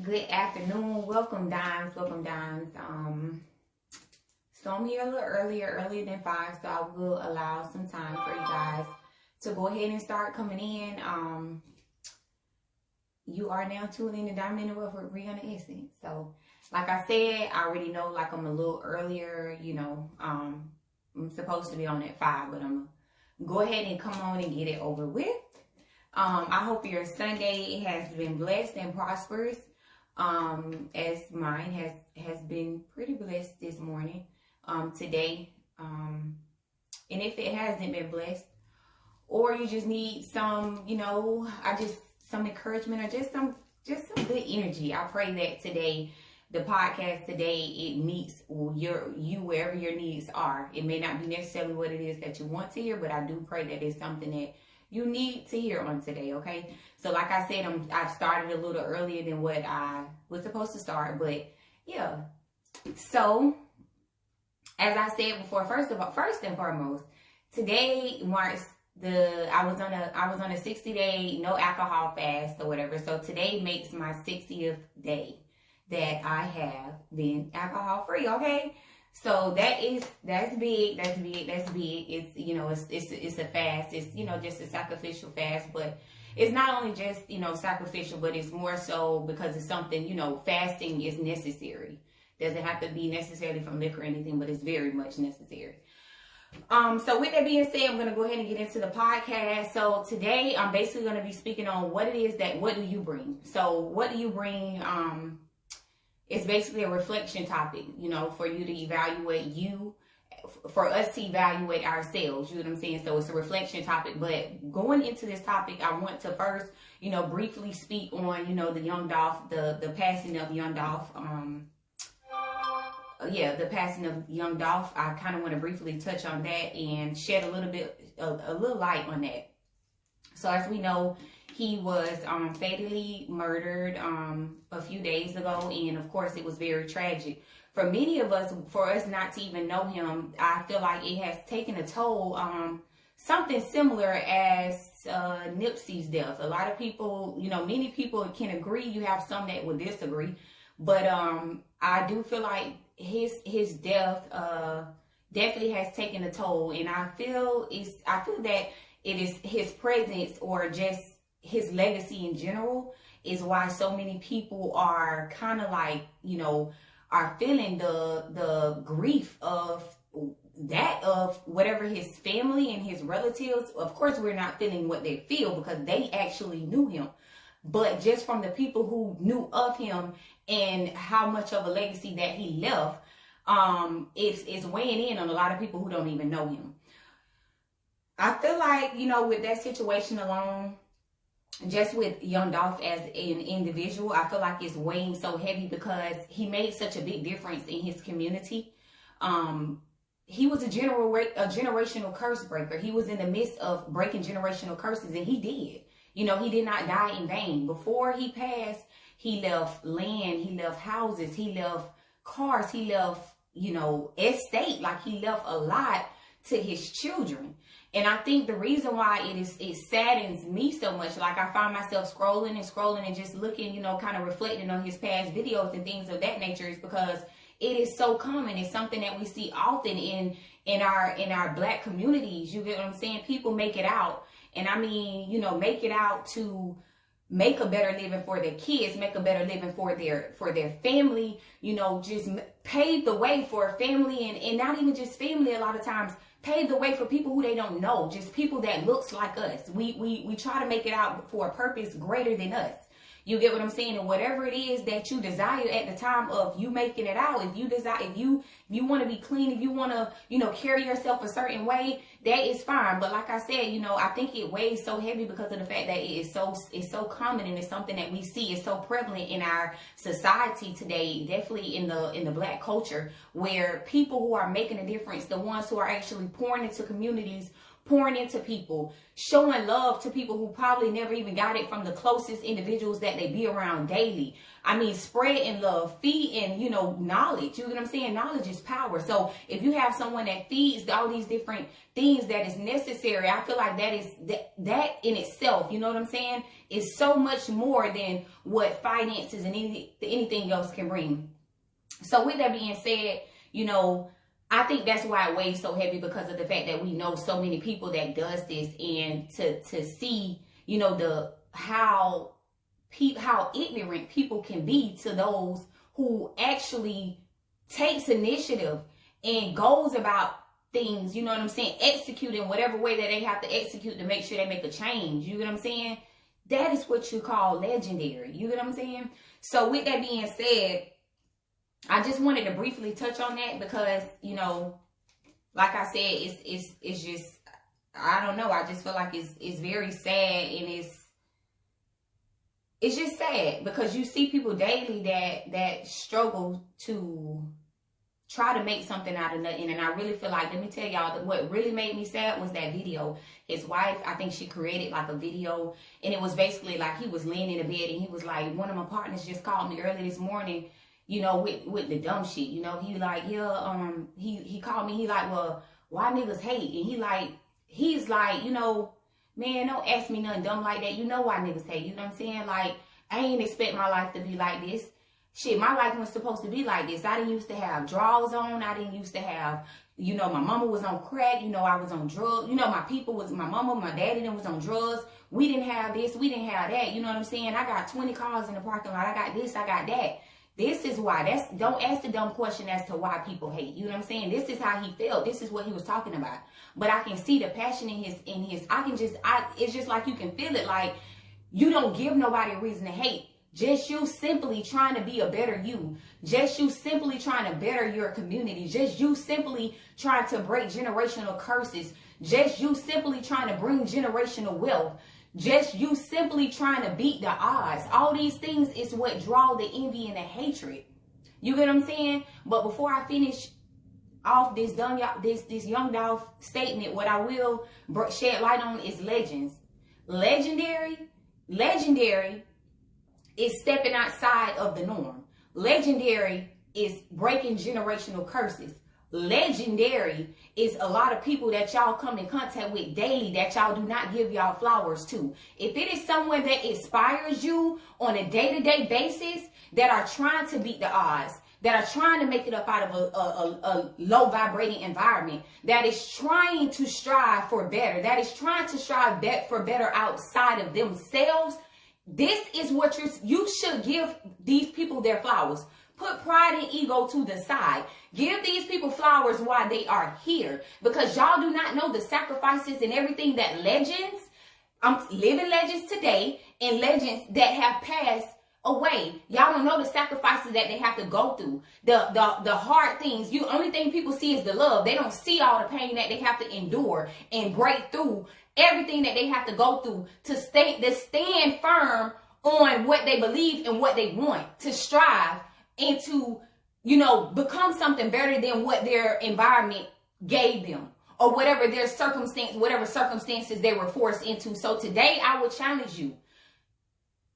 Good afternoon. Welcome, Dimes. Welcome, Dimes. So I'm here a little earlier than 5, so I will allow some time for you guys to go ahead and start coming in. You are now tuned in to Diamond with Rihanna Essence. So, like I said, I already know, like, I'm a little earlier, you know. I'm supposed to be on at 5, but I'm gonna go ahead and come on and get it over with. I hope your Sunday has been blessed and prosperous. As mine has been pretty blessed this morning, today. And if it hasn't been blessed, or you just need some, you know, some encouragement or just some good energy, I pray that today, the podcast today, it meets you wherever your needs are. It may not be necessarily what it is that you want to hear, but I do pray that it's something that you need to hear on today, okay? So like I said, I've started a little earlier than what I was supposed to start, but yeah. So, as I said before, first and foremost, today marks I was on a 60-day no alcohol fast or whatever. So today makes my 60th day that I have been alcohol free, okay? So that's big. It's, you know, it's a fast. It's, you know, just a sacrificial fast, but it's not only just, you know, sacrificial, but it's more so because it's something, you know, fasting is necessary. Doesn't have to be necessarily from liquor or anything, but it's very much necessary. So with that being said, I'm going to go ahead and get into the podcast. So today I'm basically going to be speaking on what do you bring? So what do you bring? It's basically a reflection topic, you know, for you to evaluate for us to evaluate ourselves, you know what I'm saying? So it's a reflection topic, but going into this topic, I want to first, you know, briefly speak on, you know, the young Dolph, the passing of young Dolph, the passing of young Dolph. I kind of want to briefly touch on that and shed a little light on that. So as we know, he was fatally murdered a few days ago, and of course it was very tragic. For many of us, for us not to even know him, I feel like it has taken a toll. Something similar as Nipsey's death. A lot of people, you know, many people can agree. You have some that will disagree, but I do feel like his death definitely has taken a toll, and I feel that it is his presence or just his legacy in general is why so many people are kind of like, you know, are feeling the grief of whatever his family and his relatives. Of course, we're not feeling what they feel because they actually knew him. But just from the people who knew of him and how much of a legacy that he left, it's weighing in on a lot of people who don't even know him. I feel like, you know, with that situation alone, just with young Dolph as an individual, I feel like it's weighing so heavy because he made such a big difference in his community. He was a generational curse breaker. He was in the midst of breaking generational curses, and he did. You know, he did not die in vain. Before he passed, he left land, he left houses, he left cars, he left, you know, estate. Like, he left a lot to his children. And I think the reason why it saddens me so much, like I find myself scrolling and just looking, you know, kind of reflecting on his past videos and things of that nature, is because it is so common. It's something that we see often in our Black communities. You get what I'm saying? People make it out. And I mean, you know, make it out to make a better living for their kids, make a better living for their family, you know, just pave the way for a family, and not even just family. A lot of times pave the way for people who they don't know, just people that looks like us. We try to make it out for a purpose greater than us. You get what I'm saying? And whatever it is that you desire at the time of you making it out, if you want to be clean, if you want to, you know, carry yourself a certain way, that is fine. But like I said, you know, I think it weighs so heavy because of the fact that it's so common, and it's something that we see is so prevalent in our society today, definitely in the Black culture, where people who are making a difference, the ones who are actually pouring into communities, pouring into people, showing love to people who probably never even got it from the closest individuals that they be around daily. I mean, spreading love, feeding, you know, knowledge. You know what I'm saying? Knowledge is power. So if you have someone that feeds all these different things that is necessary, I feel like that in itself, you know what I'm saying, is so much more than what finances and anything else can bring. So with that being said, you know, I think that's why it weighs so heavy, because of the fact that we know so many people that does this, and to see, you know, how ignorant people can be to those who actually takes initiative and goes about things, you know what I'm saying, executing whatever way that they have to execute to make sure they make a change. You know what I'm saying? That is what you call legendary. You know what I'm saying? So with that being said, I just wanted to briefly touch on that because, you know, like I said, it's just, I don't know. I just feel like it's very sad, and it's just sad because you see people daily that struggle to try to make something out of nothing. And I really feel like, let me tell y'all, that what really made me sad was that video. His wife, I think she created like a video, and it was basically like he was laying in the bed and he was like, one of my partners just called me early this morning, you know, with the dumb shit. You know, he like, yeah, he called me, he like, well, why niggas hate? And he's like, you know, man, don't ask me nothing dumb like that. You know why niggas hate. You know what I'm saying? Like, I ain't expect my life to be like this. Shit, my life was supposed to be like this. I didn't used to have drawers on. I didn't used to have, you know, my mama was on crack. You know, I was on drugs. You know, my mama, my daddy, them was on drugs. We didn't have this. We didn't have that. You know what I'm saying? I got 20 cars in the parking lot. I got this. I got that. This is why. Don't ask the dumb question as to why people hate. You know what I'm saying? This is how he felt. This is what he was talking about. But I can see the passion in his, it's just like you can feel it. Like, you don't give nobody a reason to hate. Just you simply trying to be a better you. Just you simply trying to better your community. Just you simply trying to break generational curses. Just you simply trying to bring generational wealth. Just you simply trying to beat the odds. All these things is what draw the envy and the hatred. You get what I'm saying? But before I finish off this young Dolph statement, what I will shed light on is legends. Legendary is stepping outside of the norm. Legendary is breaking generational curses. Legendary is a lot of people that y'all come in contact with daily that y'all do not give y'all flowers to. If it is someone that inspires you on a day-to-day basis, that are trying to beat the odds, that are trying to make it up out of a low vibrating environment, that is trying to strive for better, that is trying to strive for better outside of themselves, this is what you should give these people their flowers. Put pride and ego to the side. Give these people flowers while they are here, because y'all do not know the sacrifices and everything that legends, living legends today and legends that have passed away. Y'all don't know the sacrifices that they have to go through, the hard things. Only thing people see is the love. They don't see all the pain that they have to endure and break through, everything that they have to go through to stand firm on what they believe and what they want, to strive and to, you know, become something better than what their environment gave them, or whatever their circumstances they were forced into. So today I would challenge you.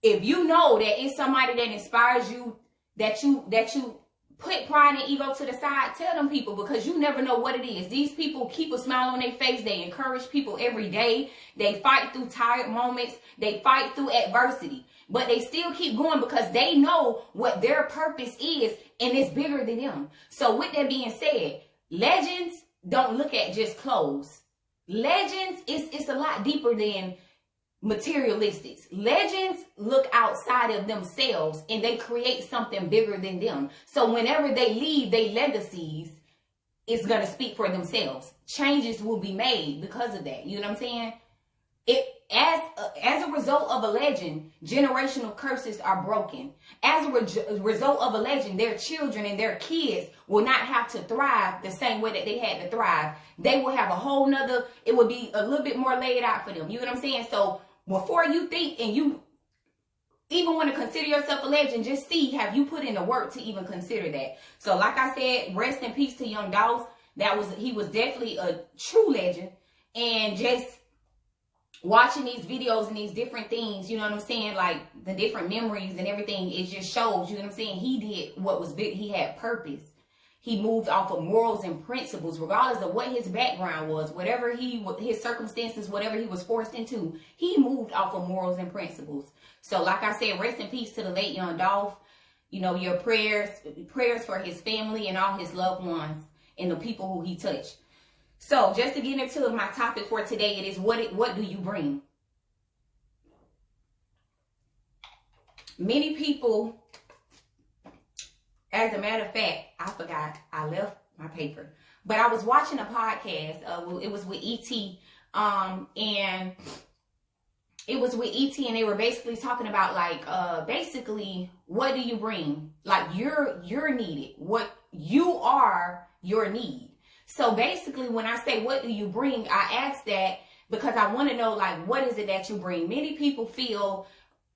If you know that it's somebody that inspires you, that you put pride and ego to the side, tell them people, because you never know what it is. These people keep a smile on their face. They encourage people every day. They fight through tired moments. They fight through adversity. But they still keep going because they know what their purpose is, and it's bigger than them. So with that being said, legends don't look at just clothes. Legends, it's a lot deeper than materialistics. Legends look outside of themselves and they create something bigger than them. So whenever they leave their legacies, it's going to speak for themselves. Changes will be made because of that. You know what I'm saying? As a result of a legend, generational curses are broken. As a result of a legend, their children and their kids will not have to thrive the same way that they had to thrive. They will have a whole nother, it will be a little bit more laid out for them. You know what I'm saying? So before you think and you even want to consider yourself a legend, just see, have you put in the work to even consider that? So like I said, rest in peace to young Dolph. He was definitely a true legend. And just watching these videos and these different things, you know what I'm saying? Like the different memories and everything, it just shows, you know what I'm saying? He did what was big. He had purpose. He moved off of morals and principles, regardless of what his background was, whatever his circumstances, whatever he was forced into, he moved off of morals and principles. So like I said, rest in peace to the late young Dolph. You know, your prayers for his family and all his loved ones and the people who he touched. So just to get into my topic for today, it is what do you bring? Many people, as a matter of fact, I forgot, I left my paper, but I was watching a podcast. It was with E.T. And it was with E.T. and they were basically talking about like, basically, what do you bring? Like you're needed. What you are your need. So basically, when I say, what do you bring? I ask that because I want to know, like, what is it that you bring? Many people feel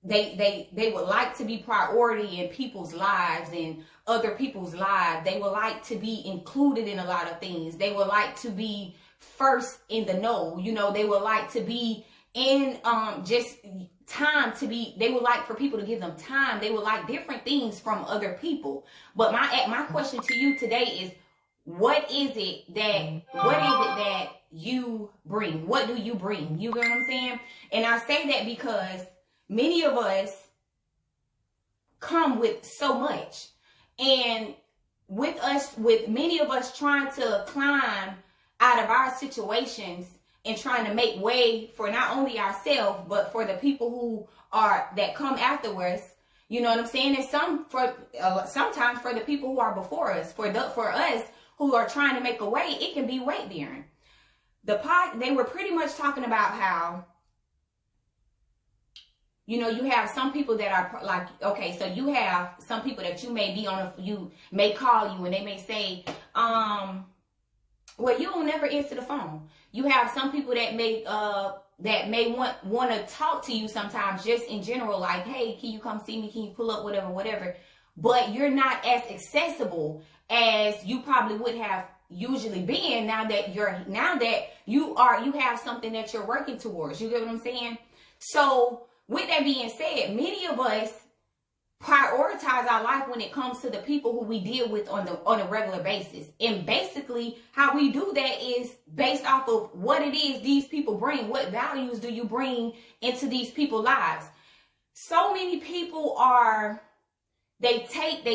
they would like to be priority in people's lives and other people's lives. They would like to be included in a lot of things. They would like to be first in the know. You know, they would like to be in just time to be, they would like for people to give them time. They would like different things from other people. But my question to you today is, what is it that you bring? What do you bring? You get what I'm saying? And I say that because many of us come with so much. And with many of us trying to climb out of our situations and trying to make way for not only ourselves, but for the people that come afterwards. You know what I'm saying? And sometimes for the people who are before us, for us who are trying to make a way, it can be weight bearing. They were pretty much talking about how, you know, you have some people that are like, okay, so you have some people that you may be you may call you and they may say, well, you don't never answer the phone. You have some people that may want to talk to you sometimes, just in general, like, hey, can you come see me? Can you pull up? Whatever. But you're not as accessible as you probably would have usually been now that you have something that you're working towards. You get what I'm saying? So with that being said, many of us prioritize our life when it comes to the people who we deal with on a regular basis. And basically how we do that is based off of what it is these people bring. What values do you bring into these people's lives? So many people they take.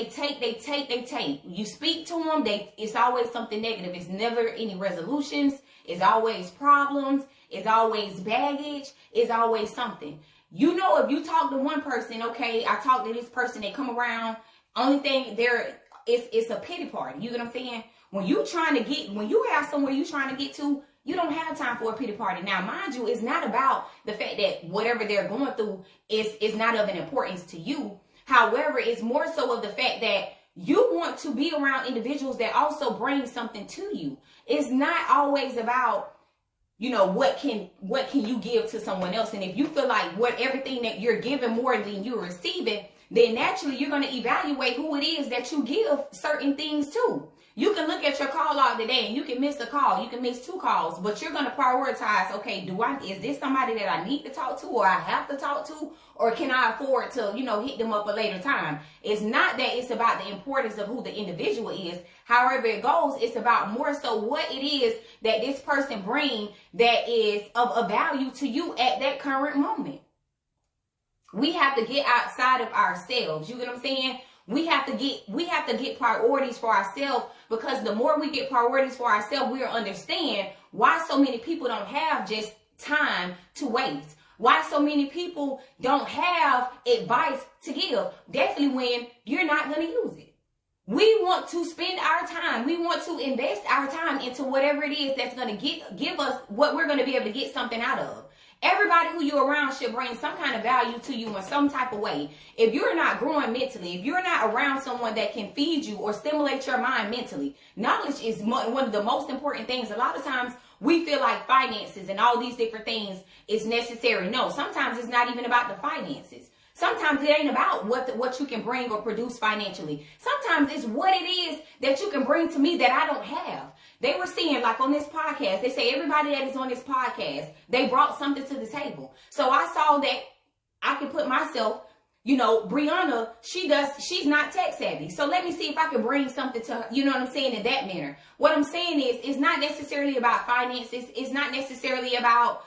You speak to them, it's always something negative. It's never any resolutions. It's always problems. It's always baggage. It's always something. You know, if you talk to one person, okay, I talk to this person, they come around, only thing it's a pity party. You know what I'm saying? When you have somewhere you're trying to get to, you don't have time for a pity party. Now, mind you, it's not about the fact that whatever they're going through is not of an importance to you. However, it's more so of the fact that you want to be around individuals that also bring something to you. It's not always about, you know, what can you give to someone else? And if you feel like everything that you're giving more than you're receiving, then naturally you're going to evaluate who it is that you give certain things to. You can look at your call log today and you can miss a call. You can miss 2 calls, but you're going to prioritize, okay, is this somebody that I need to talk to or I have to talk to, or can I afford to, you know, hit them up a later time? It's not that it's about the importance of who the individual is. However it goes, it's about more so what it is that this person brings that is of a value to you at that current moment. We have to get outside of ourselves. You get what I'm saying? We have to get priorities for ourselves, because the more we get priorities for ourselves, we'll understand why so many people don't have just time to waste. Why so many people don't have advice to give. Definitely when you're not going to use it. We want to spend our time. We want to invest our time into whatever it is that's going to give us what we're going to be able to get something out of. Everybody who you're around should bring some kind of value to you in some type of way. If you're not growing mentally, if you're not around someone that can feed you or stimulate your mind mentally, knowledge is one of the most important things. A lot of times we feel like finances and all these different things is necessary. No, sometimes it's not even about the finances. Sometimes it ain't about what you can bring or produce financially. Sometimes it's what it is that you can bring to me that I don't have. They were saying, like on this podcast, they say everybody that is on this podcast, they brought something to the table. So I saw that I can put myself, you know, Brianna, she's not tech savvy. So let me see if I can bring something to her, you know what I'm saying, in that manner. What I'm saying is, it's not necessarily about finances. It's not necessarily about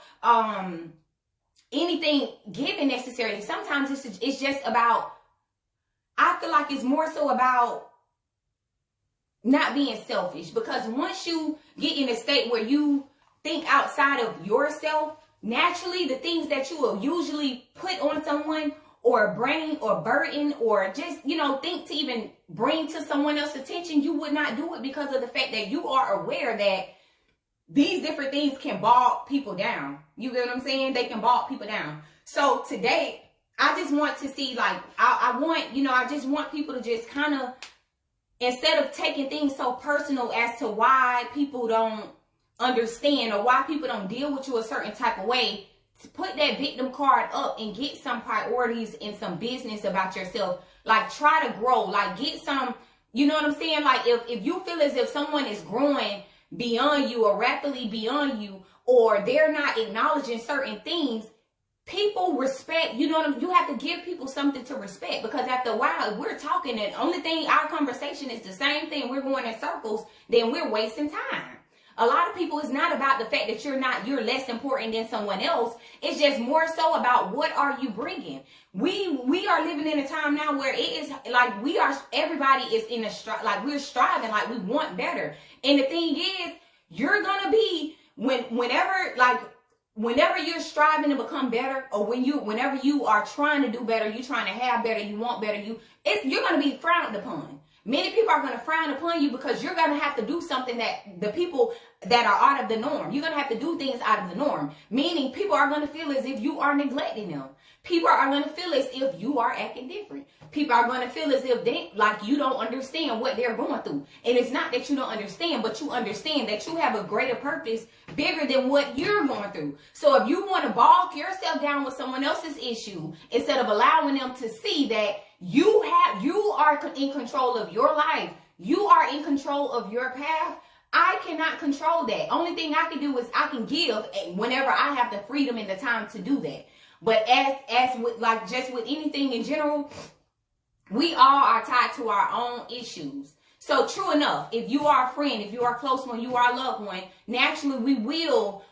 anything given necessarily. Sometimes it's just about, I feel like it's more so about not being selfish, because once you get in a state where you think outside of yourself, naturally the things that you will usually put on someone or bring or burden or just, you know, think to even bring to someone else's attention, you would not do it because of the fact that you are aware that these different things can bog people down. You get what I'm saying? They can bog people down. So today, I just want to see, like, I just want people to just kind of, instead of taking things so personal as to why people don't understand or why people don't deal with you a certain type of way, to put that victim card up and get some priorities and some business about yourself. Like, try to grow, like, get some, you know what I'm saying? Like, if you feel as if someone is growing beyond you or rapidly beyond you, or they're not acknowledging certain things, people respect, you know what I mean? You have to give people something to respect, because after a while, if we're talking and the only thing, our conversation is the same thing, we're going in circles, then we're wasting time. A lot of people, it's not about the fact that you're less important than someone else. It's just more so about what are you bringing. We are living in a time now where it is like everybody is in a like we're striving, like we want better. And the thing is, you're gonna be whenever you're striving to become better, or whenever you are trying to do better, you're trying to have better, you want better, you're gonna be frowned upon. Many people are going to frown upon you because you're going to have to do something that the people that are out of the norm, you're going to have to do things out of the norm. Meaning people are going to feel as if you are neglecting them. People are going to feel as if you are acting different. People are going to feel as if you don't understand what they're going through. And it's not that you don't understand, but you understand that you have a greater purpose bigger than what you're going through. So if you want to bog yourself down with someone else's issue, instead of allowing them to see that you are in control of your life, you are in control of your path, I cannot control that. Only thing I can do is I can give whenever I have the freedom and the time to do that. But as with, like, just with anything in general, we all are tied to our own issues. So true enough, if you are a friend, if you are a close one, you are a loved one, naturally we will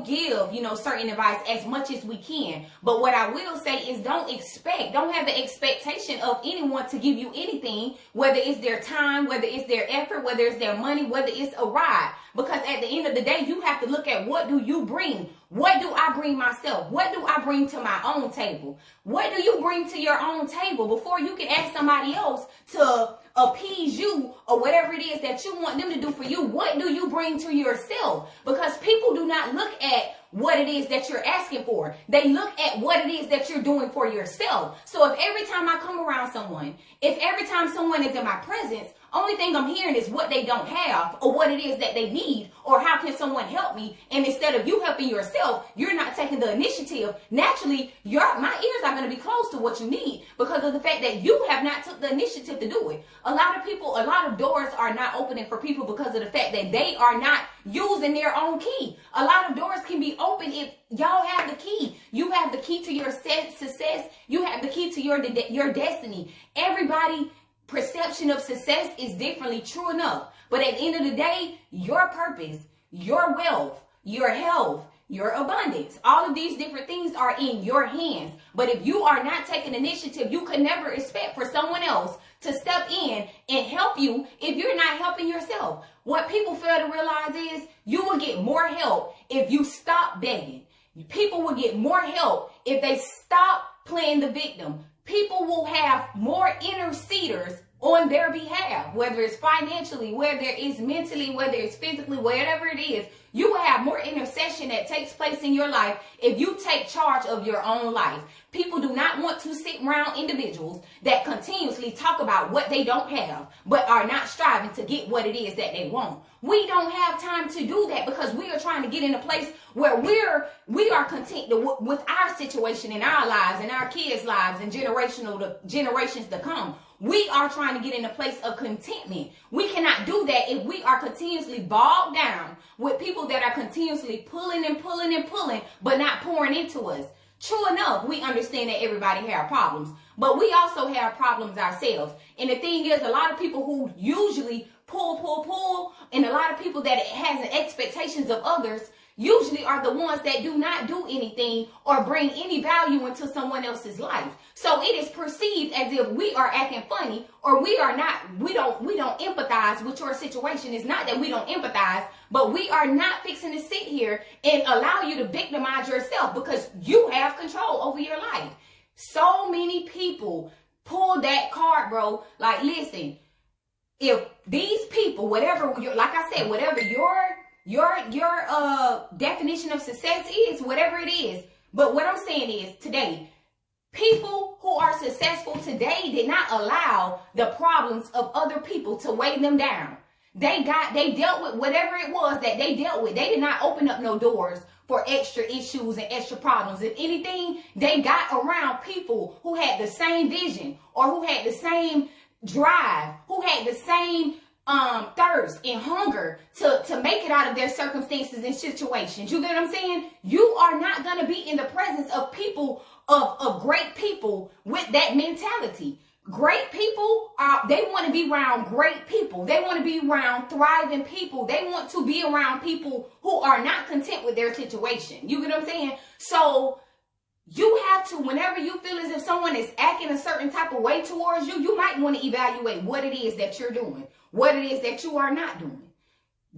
give, you know, certain advice as much as we can. But what I will say is don't have the expectation of anyone to give you anything, whether it's their time, whether it's their effort, whether it's their money, whether it's a ride. Because at the end of the day, you have to look at, what do you bring? What do I bring myself? What do I bring to my own table? What do you bring to your own table before you can ask somebody else to appease you or whatever it is that you want them to do for you? What do you bring to yourself? Because people do not look at what it is that you're asking for. They look at what it is that you're doing for yourself. So if every time I come around someone, if every time someone is in my presence, only thing I'm hearing is what they don't have or what it is that they need or how can someone help me, and instead of you helping yourself, you're not taking the initiative. Naturally, my ears are going to be close to what you need because of the fact that you have not took the initiative to do it. A lot of doors are not opening for people because of the fact that they are not using their own key. A lot of doors can be open if y'all have the key. You have the key to your success. You have the key to your destiny. Everybody perception of success is differently, true enough. But at the end of the day, your purpose, your wealth, your health, your abundance, all of these different things are in your hands. But if you are not taking initiative, you could never expect for someone else to step in and help you if you're not helping yourself. What people fail to realize is you will get more help if you stop begging. People will get more help if they stop playing the victim. People will have more interceders on their behalf, whether it's financially, whether it's mentally, whether it's physically, whatever it is. You will have more intercession that takes place in your life if you take charge of your own life. People do not want to sit around individuals that continuously talk about what they don't have, but are not striving to get what it is that they want. We don't have time to do that because we are trying to get in a place where we are content with our situation in our lives and our kids' lives and generations to come. We are trying to get in a place of contentment. We cannot do that if we are continuously bogged down with people that are continuously pulling and pulling and pulling, but not pouring into us. True enough, we understand that everybody has problems, but we also have problems ourselves. And the thing is, a lot of people who usually pull, and a lot of people that has expectations of others usually are the ones that do not do anything or bring any value into someone else's life. So it is perceived as if we are acting funny or we don't empathize with your situation. It's not that we don't empathize, but we are not fixing to sit here and allow you to victimize yourself because you have control over your life. So many people pull that card, bro. Like, listen, if these people, whatever, like I said, whatever your definition of success is, whatever it is. But what I'm saying is today, people who are successful today did not allow the problems of other people to weigh them down. They dealt with whatever it was that they dealt with. They did not open up no doors for extra issues and extra problems. If anything, they got around people who had the same vision or who had the same drive, who had the same thirst and hunger to make it out of their circumstances and situations. You get what I'm saying? You are not going to be in the presence of people, of great people with that mentality. Great people, they want to be around great people. They want to be around thriving people. They want to be around people who are not content with their situation. You get what I'm saying? So you have to, whenever you feel as if someone is acting a certain type of way towards you, you might want to evaluate what it is that you're doing, what it is that you are not doing.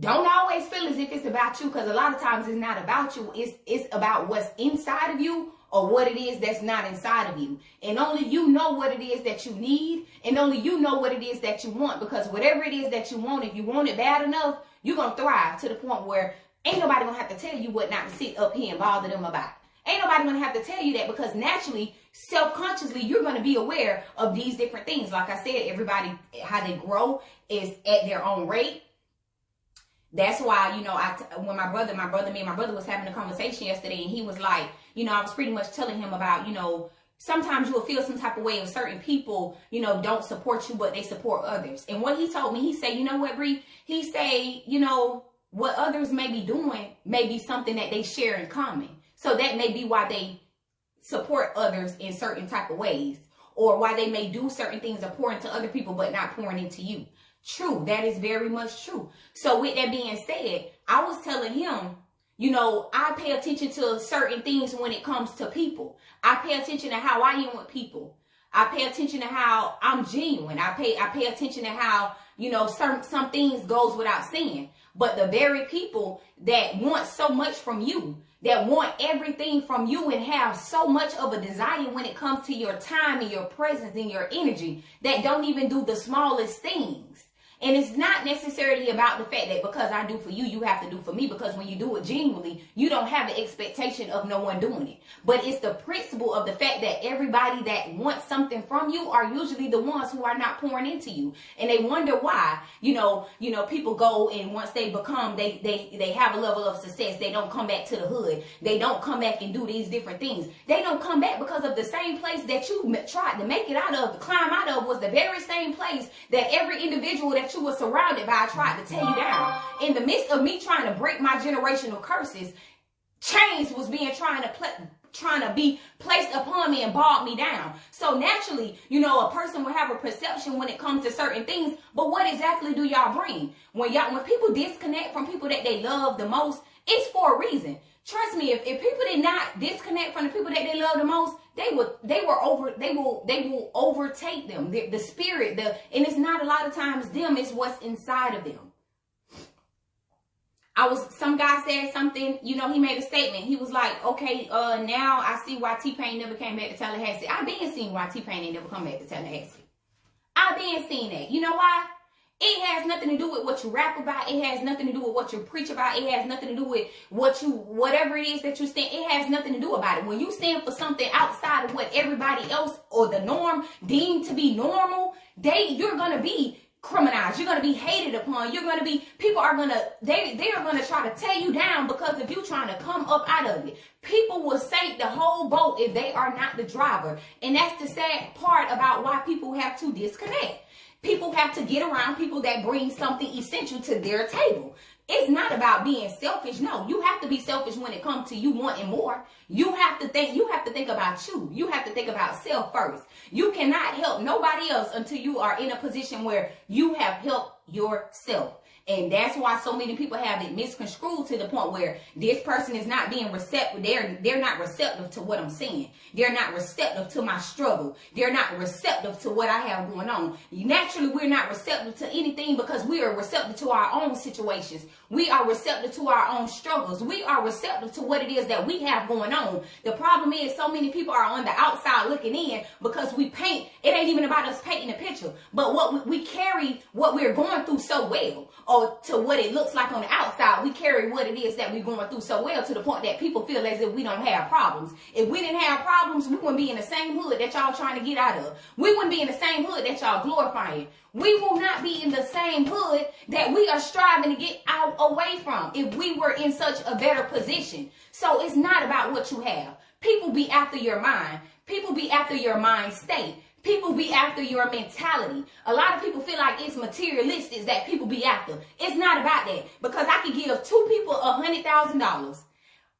Don't always feel as if it's about you, because a lot of times it's not about you. It's about what's inside of you or what it is that's not inside of you. And only you know what it is that you need, and only you know what it is that you want, because whatever it is that you want, if you want it bad enough, you're going to thrive to the point where ain't nobody going to have to tell you what not to sit up here and bother them about. Ain't nobody going to have to tell you that, because naturally, self-consciously, you're going to be aware of these different things. Like I said, everybody, how they grow is at their own rate. That's why, you know, when me and my brother was having a conversation yesterday, and he was like, you know, I was pretty much telling him about, you know, sometimes you will feel some type of way if certain people, you know, don't support you, but they support others. And what he told me, he said, you know what, Bree? He said, you know, what others may be doing may be something that they share in common. So that may be why they support others in certain type of ways, or why they may do certain things or pour into other people, but not pouring into you. True. That is very much true. So with that being said, I was telling him, you know, I pay attention to certain things when it comes to people. I pay attention to how I am with people. I pay attention to how I'm genuine. I pay attention to how, you know, some things goes without saying. But the very people that want so much from you, that want everything from you and have so much of a desire when it comes to your time and your presence and your energy, that don't even do the smallest things. And it's not necessarily about the fact that because I do for you, you have to do for me. Because when you do it genuinely, you don't have the expectation of no one doing it. But it's the principle of the fact that everybody that wants something from you are usually the ones who are not pouring into you. And they wonder why, you know, people go, and once they become, they have a level of success, they don't come back to the hood. They don't come back and do these different things. They don't come back because of the same place that you tried to make it out of, climb out of, was the very same place that every individual that you were surrounded by tried to tear you down. In the midst of me trying to break my generational curses, chains was being trying to be placed upon me and bog me down. So naturally, you know, a person will have a perception when it comes to certain things, but what exactly do y'all bring? When people disconnect from people that they love the most, it's for a reason. Trust me, if people did not disconnect from the people that they love the most, they will overtake them. The spirit, and it's not a lot of times them, it's what's inside of them. Some guy said something, you know, he made a statement. He was like, okay, now I see why T-Pain never came back to Tallahassee. I've been seeing why T-Pain ain't never come back to Tallahassee. I've been seeing that. You know why? It has nothing to do with what you rap about. It has nothing to do with what you preach about. It has nothing to do with whatever it is that you stand. It has nothing to do about it. When you stand for something outside of what everybody else or the norm deemed to be normal, you're going to be criminalized. You're going to be hated upon. You're going to be, people are going to, they are going to try to tear you down because of you trying to come up out of it. People will sink the whole boat if they are not the driver. And that's the sad part about why people have to disconnect. People have to get around people that bring something essential to their table. It's not about being selfish. No, you have to be selfish when it comes to you wanting more. You have to think about you. You have to think about self first. You cannot help nobody else until you are in a position where you have helped yourself. And that's why so many people have it misconstrued to the point where this person is not being receptive. They're not receptive to what I'm saying. They're not receptive to my struggle. They're not receptive to what I have going on. Naturally, we're not receptive to anything because we are receptive to our own situations. We are receptive to our own struggles. We are receptive to what it is that we have going on. The problem is so many people are on the outside looking in because we paint. It ain't even about us painting a picture, but what we carry what we're going through so well. Or to what it looks like on the outside, we carry what it is that we're going through so well to the point that people feel as if we don't have problems. If we didn't have problems, we wouldn't be in the same hood that y'all trying to get out of. We wouldn't be in the same hood that y'all glorifying. We will not be in the same hood that we are striving to get out away from if we were in such a better position. So it's not about what you have. People be after your mind. People be after your mind state. People be after your mentality. A lot of people feel like it's materialistic that people be after. It's not about that. Because I could give two people $100,000.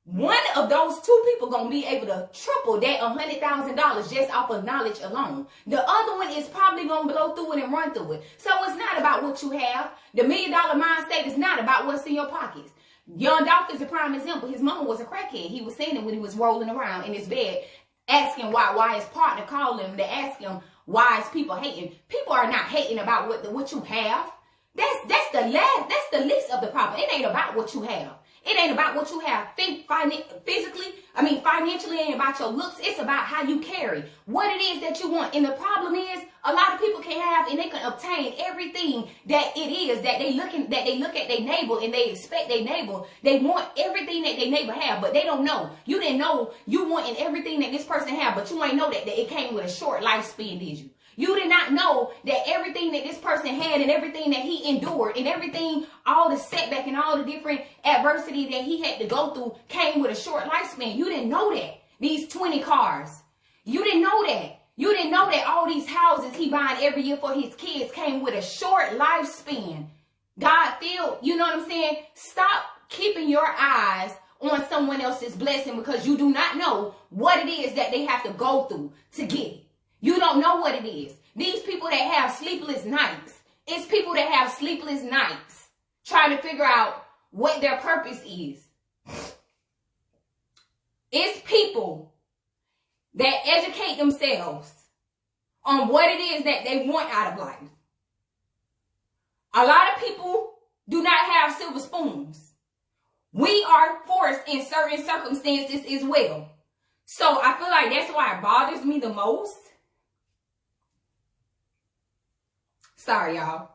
One of those two people going to be able to triple that $100,000 just off of knowledge alone. The other one is probably going to blow through it and run through it. So it's not about what you have. The $1 million mind state is not about what's in your pockets. Young Dolph is a prime example. His mama was a crackhead. He was saying it when he was rolling around in his bed, asking why his partner called him to ask him why is people hating. People are not hating about what you have. That's the least of the problem. It ain't about what you have. It ain't about what you have physically. I mean, financially, it ain't about your looks. It's about how you carry what it is that you want. And the problem is, a lot of people can have and they can obtain everything that it is that they look at their neighbor and they expect their neighbor. They want everything that their neighbor have, but they don't know. You didn't know you wanting everything that this person have, but you ain't know that it came with a short lifespan, did you? You did not know that everything that this person had and everything that he endured and everything, all the setback and all the different adversity that he had to go through came with a short lifespan. You didn't know that. These 20 cars. You didn't know that. You didn't know that all these houses he buying every year for his kids came with a short lifespan. God feel, you know what I'm saying? Stop keeping your eyes on someone else's blessing because you do not know what it is that they have to go through to get it. You don't know what it is. These people that have sleepless nights, it's people that have sleepless nights trying to figure out what their purpose is. It's people that educate themselves on what it is that they want out of life. A lot of people do not have silver spoons. We are forced in certain circumstances as well. So I feel like that's why it bothers me the most. Sorry, y'all.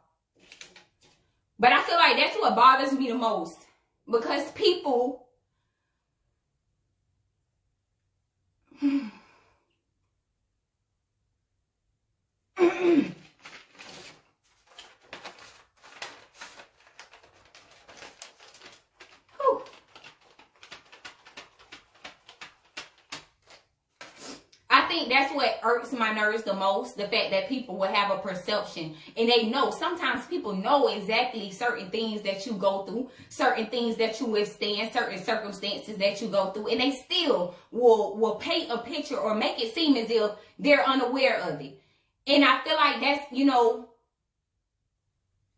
But I feel like that's what bothers me the most. Because people... I think that's what irks my nerves the most, the fact that people will have a perception and they know. Sometimes people know exactly certain things that you go through, certain things that you withstand, certain circumstances that you go through, and they still will paint a picture or make it seem as if they're unaware of it. And I feel like that's, you know,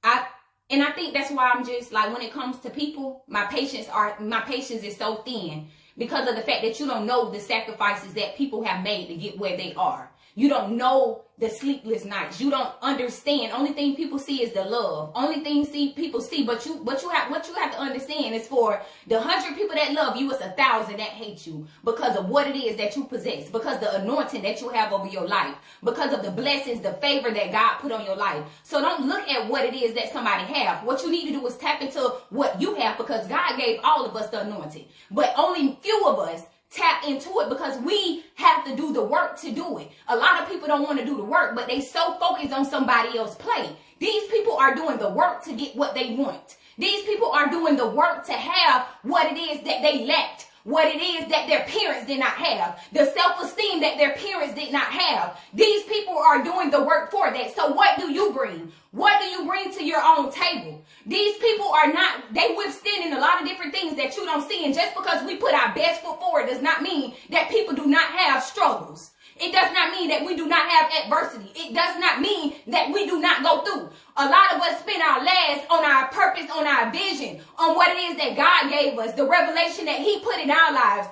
I think that's why I'm just like, when it comes to people, my patience is so thin. Because of the fact that you don't know the sacrifices that people have made to get where they are. You don't know the sleepless nights. You don't understand. Only thing people see is the love. Only thing people see, but what you have to understand is for the 100 people that love you, it's 1,000 that hate you because of what it is that you possess, because the anointing that you have over your life, because of the blessings, the favor that God put on your life. So don't look at what it is that somebody have. What you need to do is tap into what you have, because God gave all of us the anointing, but only few of us tap into it because we have to do the work to do it. A lot of people don't want to do the work, but they so focused on somebody else's plate. These people are doing the work to get what they want. These people are doing the work to have what it is that they lacked, what it is that their parents did not have, the self-esteem that their parents did not have. These people are doing the work for that. So what do you bring? What do you bring to your own table? These people are not, they withstanding a lot of different things that you don't see. And just because we put our best foot forward does not mean that people do not have struggles. It does not mean that we do not have adversity. It does not mean that we do not go through. A lot of us spend our last on our purpose, on our vision, on what it is that God gave us, the revelation that he put in our lives.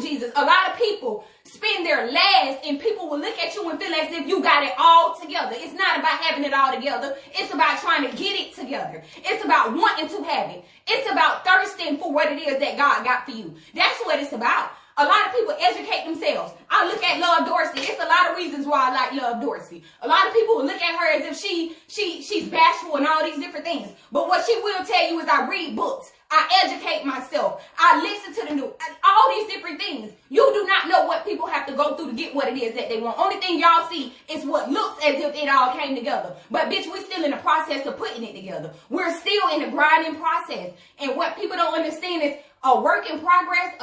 Jesus, a lot of people spend their last and people will look at you and feel as if you got it all together. It's not about having it all together. It's about trying to get it together. It's about wanting to have it. It's about thirsting for what it is that God got for you. That's what it's about. A lot of people educate themselves. I look at Love Dorsey. It's a lot of reasons why I like Love Dorsey. A lot of people will look at her as if she's bashful and all these different things. But what she will tell you is I read books. I educate myself. I listen to the news. All these different things. You do not know what people have to go through to get what it is that they want. Only thing y'all see is what looks as if it all came together. But bitch, we're still in the process of putting it together. We're still in the grinding process. And what people don't understand is a work in progress,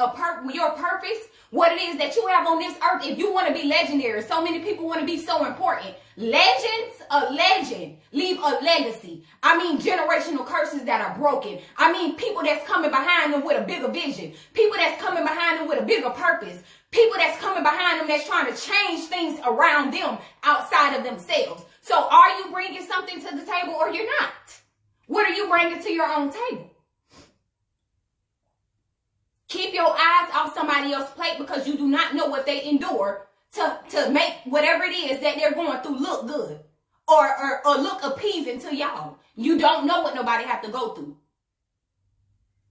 your purpose, what it is that you have on this earth. If you want to be legendary, so many people want to be so important. Legends, a legend, leave a legacy. I mean, generational curses that are broken. I mean, people that's coming behind them with a bigger vision. People that's coming behind them with a bigger purpose. People that's coming behind them that's trying to change things around them outside of themselves. So are you bringing something to the table or you're not? What are you bringing to your own table? Keep your eyes off somebody else's plate because you do not know what they endure to make whatever it is that they're going through look good or look appeasing to y'all. You don't know what nobody have to go through.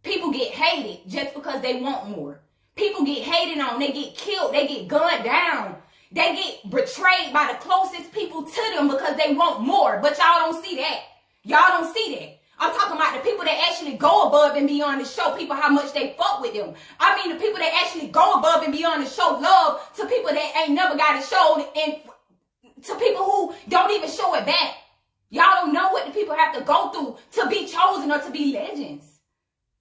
People get hated just because they want more. People get hated on. They get killed. They get gunned down. They get betrayed by the closest people to them because they want more. But y'all don't see that. Y'all don't see that. I'm talking about the people that actually go above and beyond to show people how much they fuck with them. I mean the people that actually go above and beyond to show love to people that ain't never got it showed, and to people who don't even show it back. Y'all don't know what the people have to go through to be chosen or to be legends.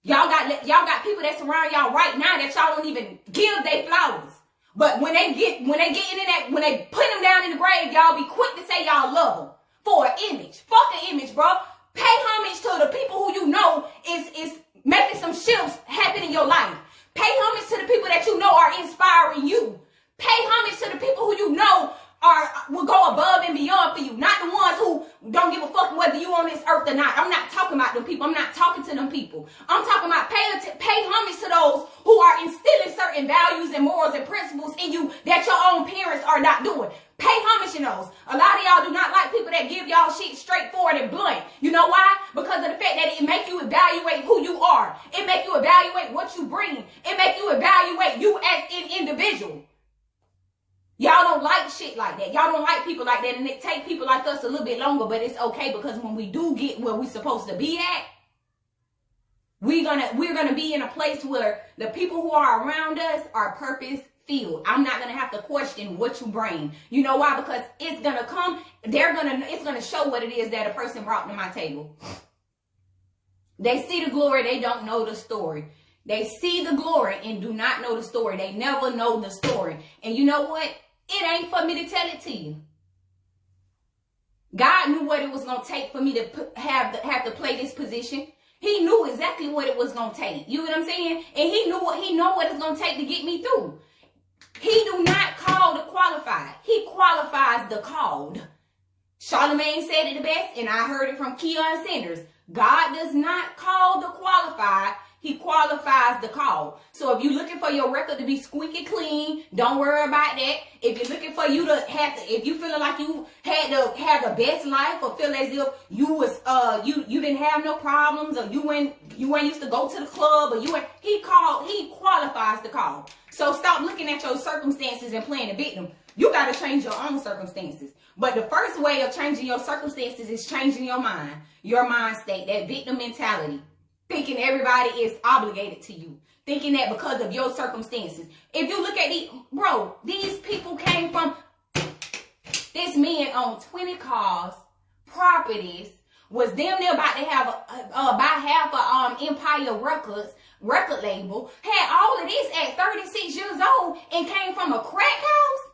Y'all got people that surround y'all right now that y'all don't even give their flowers. But when they get in that, when they put them down in the grave, y'all be quick to say y'all love them for an image. Fuck an image, bro. Pay homage to the people who you know is making some shifts happen in your life. Pay homage to the people that you know are inspiring you. Pay homage to the people who you know will go above and beyond for you. Not the ones who don't give a fuck whether you on this earth or not. I'm not talking about them people. I'm not talking to them people. I'm talking about pay homage to those who are instilling certain values and morals and principles in you that your own parents are not doing. Pay homage to those. A lot of y'all do not like people that give y'all shit straightforward and blunt. You know why? Because of the fact that it make you evaluate who you are. It make you evaluate what you bring. It make you evaluate you as an individual. Y'all don't like shit like that. Y'all don't like people like that. And it take people like us a little bit longer, but it's okay because when we do get where we're supposed to be at, we're gonna be in a place where the people who are around us are purpose filled. I'm not gonna have to question what you bring. You know why? Because it's gonna come. It's gonna show what it is that a person brought to my table. They see the glory. They don't know the story. They see the glory and do not know the story. They never know the story. And you know what? It ain't for me to tell it to you. God knew what it was going to take for me to have to play this position. He knew exactly what it was going to take. You know what I'm saying? And he know what it's going to take to get me through. He do not call the qualified. He qualifies the called. Charlamagne said it the best, and I heard it from Keon Sanders. God does not call the qualified. He qualifies the call. So if you're looking for your record to be squeaky clean, don't worry about that. If you're looking for you to have to, if you feeling like you had to have the best life, or feel as if you was you didn't have no problems, or you ain't used to go to the club, or he qualifies the call. So stop looking at your circumstances and playing the victim. You got to change your own circumstances. But the first way of changing your circumstances is changing your mind, your mind state, that victim mentality. Thinking everybody is obligated to you. Thinking that because of your circumstances. If you look at these people came from, this man owned 20 cars, properties, was damn near about to have about half a Empire record label, had all of this at 36 years old, and came from a crack house.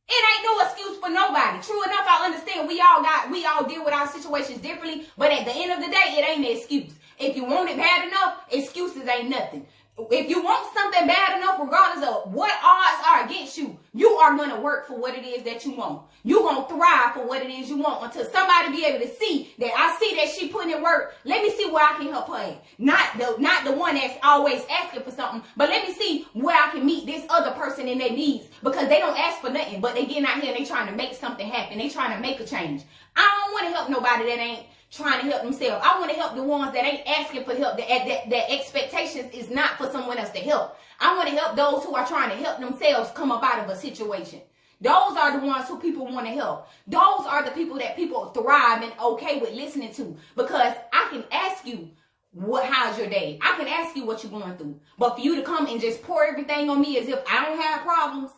It ain't no excuse for nobody. True enough, I understand we all deal with our situations differently, but at the end of the day, it ain't an excuse. If you want it bad enough, excuses ain't nothing. If you want something bad enough, regardless of what odds are against you, you are going to work for what it is that you want. You're going to thrive for what it is you want until somebody be able to see that I see that she putting in work. Let me see where I can help her at. Not the one that's always asking for something, but let me see where I can meet this other person in their needs, because they don't ask for nothing, but they getting out here and they trying to make something happen. They trying to make a change. I don't want to help nobody that ain't trying to help themselves. I want to help the ones that ain't asking for help, that expectations is not for someone else to help. I want to help those who are trying to help themselves come up out of a situation. Those are the ones who people want to help. Those are the people that people thrive and okay with listening to, because I can ask you, how's your day? I can ask you what you're going through. But for you to come and just pour everything on me as if I don't have problems,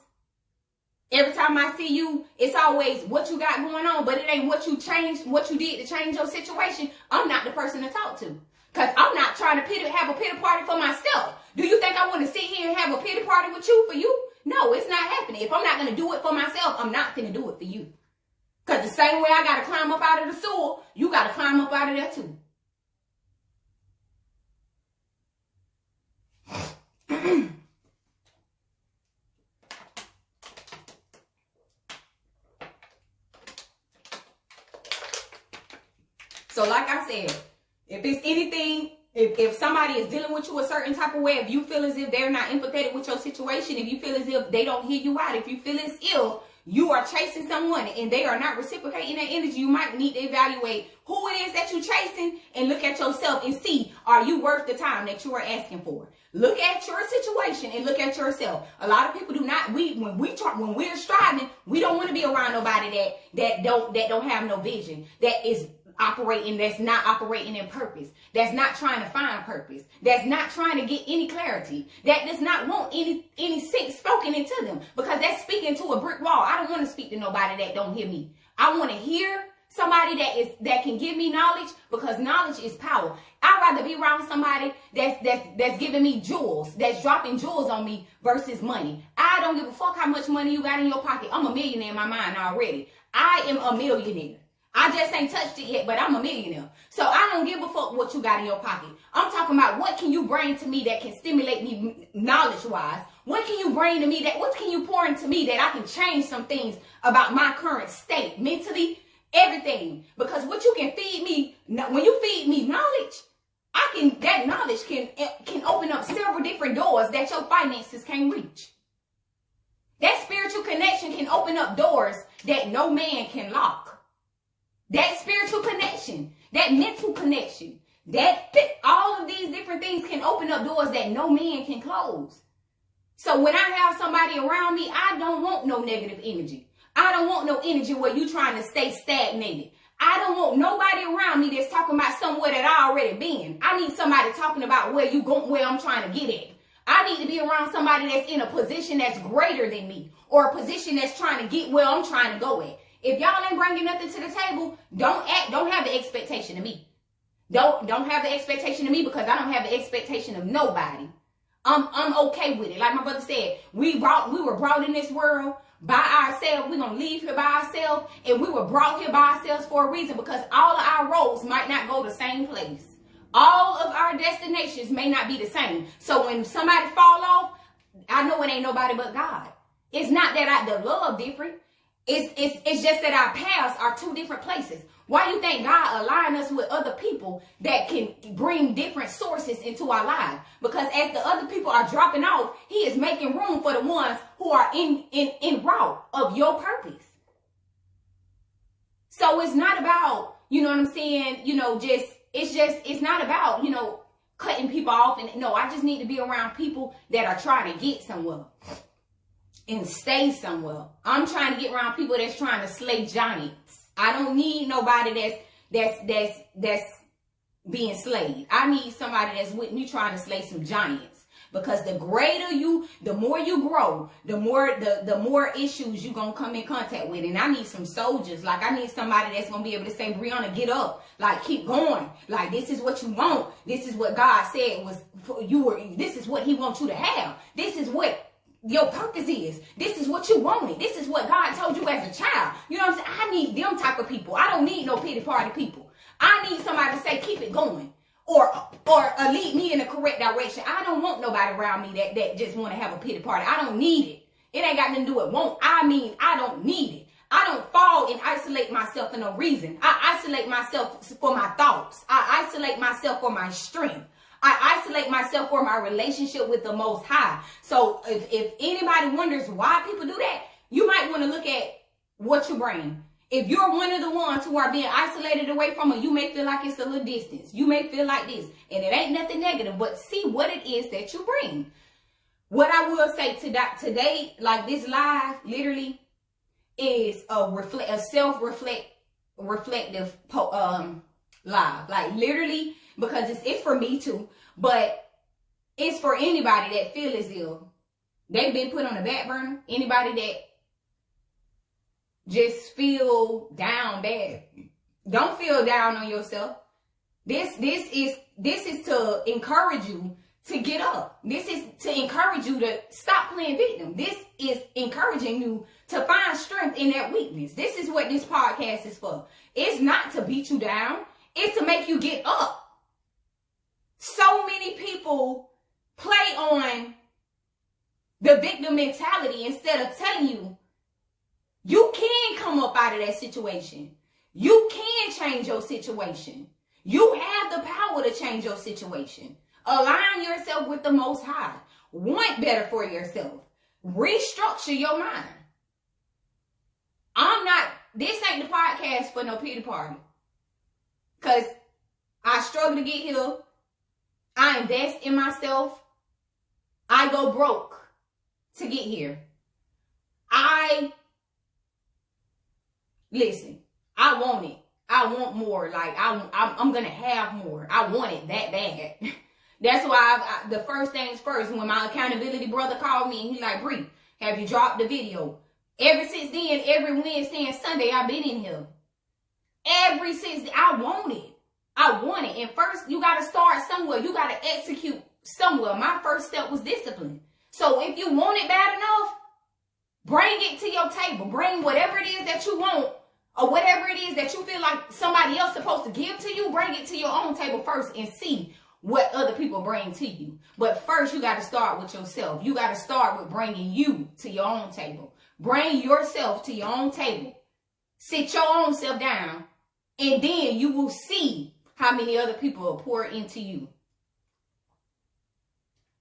every time I see you, it's always what you got going on, but it ain't what you did to change your situation. I'm not the person to talk to, because I'm not trying to have a pity party for myself. Do you think I want to sit here and have a pity party with you for you? No, it's not happening. If I'm not going to do it for myself, I'm not going to do it for you. Because the same way I got to climb up out of the sewer, you got to climb up out of there too. So like I said, if it's anything, if somebody is dealing with you a certain type of way, if you feel as if they're not empathetic with your situation, if you feel as if they don't hear you out, if you feel as if you are chasing someone and they are not reciprocating that energy, you might need to evaluate who it is that you're chasing and look at yourself and see, are you worth the time that you are asking for? Look at your situation and look at yourself. A lot of people do not. When we're striving, we don't want to be around nobody that don't have no vision, that is operating, that's not operating in purpose, that's not trying to find purpose, that's not trying to get any clarity, that does not want any sense spoken into them, because that's speaking to a brick wall. I don't want to speak to nobody that don't hear me. I want to hear somebody that can give me knowledge, because knowledge is power. I'd rather be around somebody that's giving me jewels, that's dropping jewels on me versus money. I don't give a fuck how much money you got in your pocket. I'm a millionaire in my mind already. I am a millionaire. I just ain't touched it yet, but I'm a millionaire. So I don't give a fuck what you got in your pocket. I'm talking about what can you bring to me that can stimulate me knowledge-wise? What can you bring to me what can you pour into me that I can change some things about my current state, mentally, everything? Because what you can feed me, when you feed me knowledge, that knowledge can open up several different doors that your finances can't reach. That spiritual connection can open up doors that no man can lock. That spiritual connection, that mental connection, all of these different things can open up doors that no man can close. So when I have somebody around me, I don't want no negative energy. I don't want no energy where you trying to stay stagnated. I don't want nobody around me that's talking about somewhere that I already been. I need somebody talking about where I'm trying to get at. I need to be around somebody that's in a position that's greater than me, or a position that's trying to get where I'm trying to go at. If y'all ain't bringing nothing to the table, don't have the expectation of me. Don't have the expectation of me, because I don't have the expectation of nobody. I'm okay with it. Like my brother said, we were brought in this world by ourselves. We're gonna leave here by ourselves, and we were brought here by ourselves for a reason, because all of our roads might not go the same place. All of our destinations may not be the same. So when somebody fall off, I know it ain't nobody but God. It's not that the love different. It's just that our paths are two different places. Why do you think God aligned us with other people that can bring different sources into our lives? Because as the other people are dropping off, he is making room for the ones who are in route of your purpose. So it's not about, you know what I'm saying, you know, it's not about, you know, cutting people off. And no, I just need to be around people that are trying to get somewhere and stay somewhere. I'm trying to get around people that's trying to slay giants. I don't need nobody that's being slayed. I need somebody that's with me trying to slay some giants. Because the greater you, the more you grow, the more issues you're going to come in contact with. And I need some soldiers. Like, I need somebody that's going to be able to say, Brianna, get up. Like, keep going. Like, this is what you want. This is what God said was for you. This is what he wants you to have. This is what your purpose is. This is what you wanted. This is what God told you as a child. You know what I'm saying? I need them type of people. I don't need no pity party people. I need somebody to say, keep it going. Or lead me in the correct direction. I don't want nobody around me that just want to have a pity party. I don't need it. It ain't got nothing to do with want. I mean, I don't need it. I don't fall and isolate myself for no reason. I isolate myself for my thoughts. I isolate myself for my strength. I isolate myself for my relationship with the Most High. So if anybody wonders why people do that, you might want to look at what you bring. If you're one of the ones who are being isolated away from it, you may feel like it's a little distance. You may feel like this. And it ain't nothing negative, but see what it is that you bring. What I will say today, like this live, literally, is a self-reflective live. Like literally, because it's for me too, but it's for anybody that feel as if they've been put on the back burner. Anybody that just feel down bad. Don't feel down on yourself. This is to encourage you to get up. This is to encourage you to stop playing victim. This is encouraging you to find strength in that weakness. This is what this podcast is for. It's not to beat you down. It's to make you get up. So many people play on the victim mentality instead of telling you, you can come up out of that situation. You can change your situation. You have the power to change your situation. Align yourself with the Most High. Want better for yourself. Restructure your mind. This ain't the podcast for no pity party. Because I struggle to get here. I invest in myself. I go broke to get here. Listen, I want it. I want more. Like, I'm going to have more. I want it that bad. That's why the first things first, when my accountability brother called me, and he's like, Bree, have you dropped the video? Ever since then, every Wednesday and Sunday, I've been in here. Ever since, I want it. I want it. And first, you got to start somewhere. You got to execute somewhere. My first step was discipline. So if you want it bad enough, bring it to your table. Bring whatever it is that you want, or whatever it is that you feel like somebody else is supposed to give to you. Bring it to your own table first and see what other people bring to you. But first, you got to start with yourself. You got to start with bringing you to your own table. Bring yourself to your own table. Sit your own self down. And then you will see how many other people will pour into you.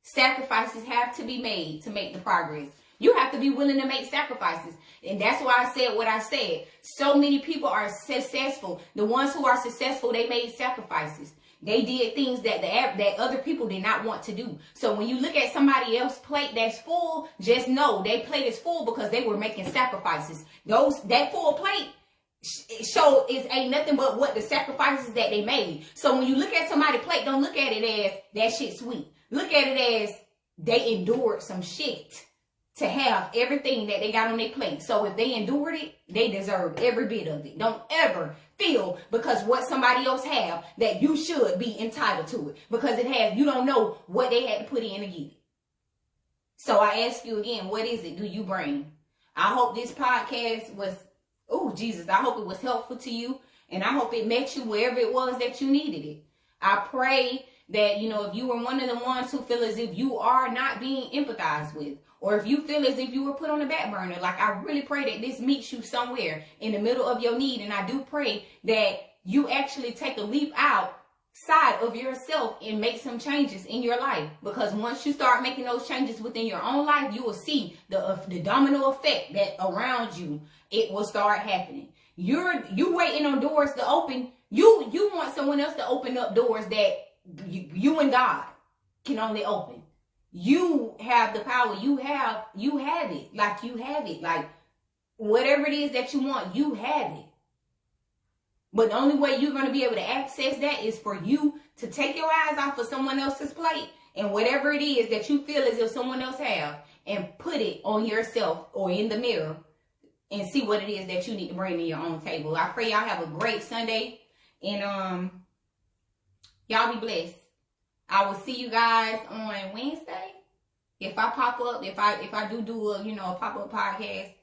Sacrifices have to be made to make the progress. You have to be willing to make sacrifices. And that's why I said what I said. So many people are successful. The ones who are successful, they made sacrifices. They did things that other people did not want to do. So when you look at somebody else's plate that's full, just know their plate is full because they were making sacrifices. That full plate ain't nothing but what the sacrifices that they made. So when you look at somebody's plate, don't look at it as that shit sweet. Look at it as they endured some shit to have everything that they got on their plate. So if they endured it, they deserve every bit of it. Don't ever feel because what somebody else have that you should be entitled to it. Because you don't know what they had to put in to get it. So I ask you again, what is it do you bring? I hope this podcast was, I hope it was helpful to you. And I hope it met you wherever it was that you needed it. I pray that, you know, if you were one of the ones who feel as if you are not being empathized with, or if you feel as if you were put on the back burner, like, I really pray that this meets you somewhere in the middle of your need. And I do pray that you actually take a leap outside of yourself and make some changes in your life. Because once you start making those changes within your own life, you will see the domino effect that around you, it will start happening. You waiting on doors to open. You want someone else to open up doors that you and God can only open. You have the power. You have it. Like, you have it. Like, whatever it is that you want, you have it. But the only way you're going to be able to access that is for you to take your eyes off of someone else's plate, and whatever it is that you feel as if someone else have, and put it on yourself or in the mirror and see what it is that you need to bring to your own table. I pray y'all have a great Sunday, and y'all be blessed. I will see you guys on Wednesday. If I pop up, if I do a, you know, a pop-up podcast,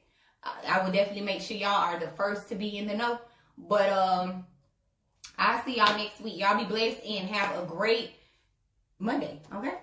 I will definitely make sure y'all are the first to be in the know. But I'll see y'all next week. Y'all be blessed and have a great Monday, okay?